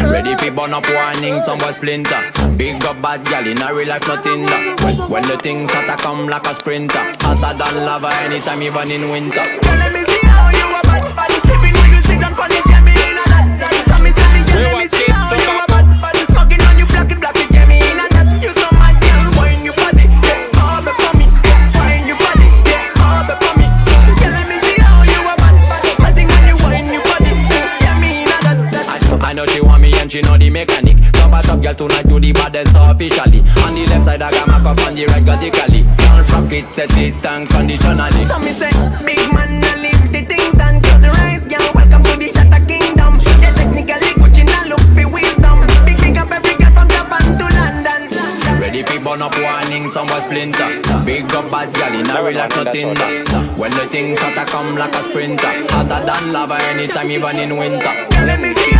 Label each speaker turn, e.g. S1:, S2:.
S1: Ready fi burn up warning, some boy splinter. Big up bad gal in a real life nothing that. When the things hotter come like a sprinter. Hotter than lava anytime even in winter.
S2: Let me see how you a bad. Sipping when you sit down for the jam in a that. So me tell me, let me see how you a bad. Smoking on you black it, jam in a that. You so mad, girl, wine your body. Yeah, all before me. Wine your body. Yeah, all before me. Let me see how you a bad. My thing when you wine your body. Jam in a that.
S1: I know she want me and she know the mechanic. Top a top girl tonight you the baddest officially. On the left side I got my cup, on the right radically. Can't rock it, set it and conditionally.
S2: So me say, big man, I leave the things done. Close your eyes, girl, welcome to the Shatter Kingdom. Yeah, technically, Gucci now look for wisdom. Big up every girl from Japan to London.
S1: Ready fi burn up warning, some boy splinter. Big up bad gal in a real life nothing that. When the things hotter come like a sprinter. Hotter than lava anytime even in winter.
S2: Let me see